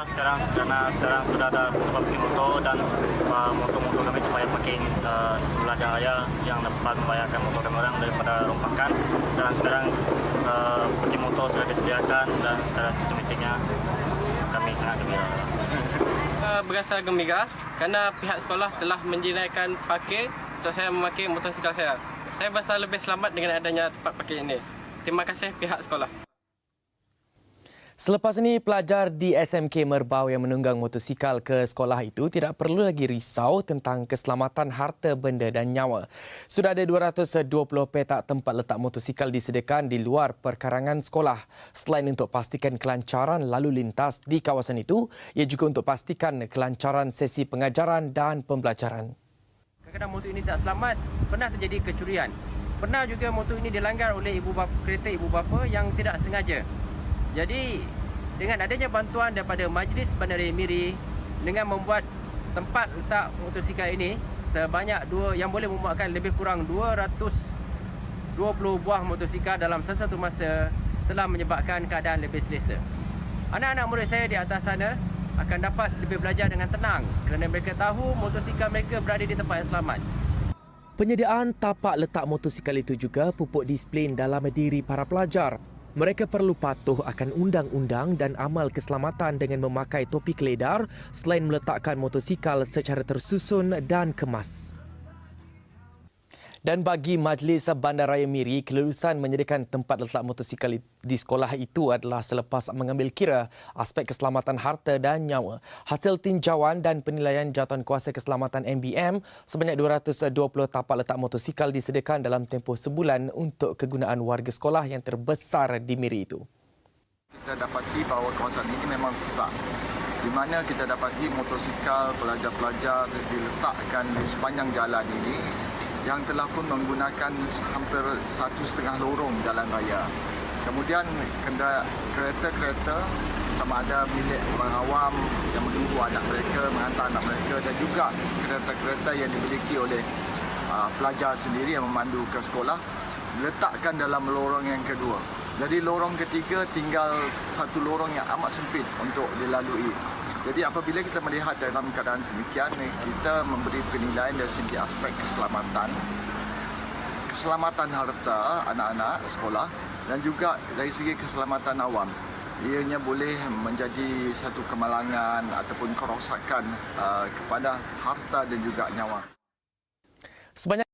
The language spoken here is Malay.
sekolah sekarang karena sekarang sudah ada tempat parkir motor dan motor-motor kami supaya parking sebelah raya yang dapat membayarkan motor kami orang daripada rompakan. Dan sekarang parkir motor sudah disediakan dan sekarang sistematiknya kami sangat gembira. Berasa gembira kerana pihak sekolah telah menjinakkan parkir untuk saya memakai motosikal saya. Saya berasa lebih selamat dengan adanya tempat parkir ini. Terima kasih pihak sekolah. Selepas ini, pelajar di SMK Merbau yang menunggang motosikal ke sekolah itu tidak perlu lagi risau tentang keselamatan harta benda dan nyawa. Sudah ada 220 petak tempat letak motosikal disediakan di luar perkarangan sekolah. Selain untuk pastikan kelancaran lalu lintas di kawasan itu, ia juga untuk pastikan kelancaran sesi pengajaran dan pembelajaran. Kadang-kadang motor ini tak selamat, pernah terjadi kecurian. Pernah juga motor ini dilanggar oleh kereta ibu bapa yang tidak sengaja. Jadi, dengan adanya bantuan daripada Majlis Bandaraya Miri dengan membuat tempat letak motosikal ini sebanyak yang boleh memuatkan lebih kurang 220 buah motosikal dalam satu masa telah menyebabkan keadaan lebih selesa. Anak-anak murid saya di atas sana akan dapat lebih belajar dengan tenang kerana mereka tahu motosikal mereka berada di tempat yang selamat. Penyediaan tapak letak motosikal itu juga pupuk disiplin dalam diri para pelajar. Mereka perlu patuh akan undang-undang dan amal keselamatan dengan memakai topi keledar selain meletakkan motosikal secara tersusun dan kemas. Dan bagi Majlis Bandaraya Miri, kelulusan menyediakan tempat letak motosikal di sekolah itu adalah selepas mengambil kira aspek keselamatan harta dan nyawa. Hasil tinjauan dan penilaian Jawatankuasa Keselamatan MBM, sebanyak 220 tapak letak motosikal disediakan dalam tempoh sebulan untuk kegunaan warga sekolah yang terbesar di Miri itu. Kita dapati bahawa kawasan ini memang sesak, di mana kita dapati motosikal pelajar-pelajar diletakkan di sepanjang jalan ini yang telah pun menggunakan hampir 1,5 lorong jalan raya. Kemudian kereta-kereta sama ada milik orang awam yang menunggu anak mereka, menghantar anak mereka, dan juga kereta-kereta yang dimiliki oleh pelajar sendiri yang memandu ke sekolah diletakkan dalam lorong yang kedua. Jadi lorong ketiga tinggal satu lorong yang amat sempit untuk dilalui. Jadi apabila kita melihat dalam keadaan demikian, kita memberi penilaian dari segi aspek keselamatan harta anak-anak sekolah dan juga dari segi keselamatan awam. Ianya boleh menjadi satu kemalangan ataupun kerosakan kepada harta dan juga nyawa. Sebanyak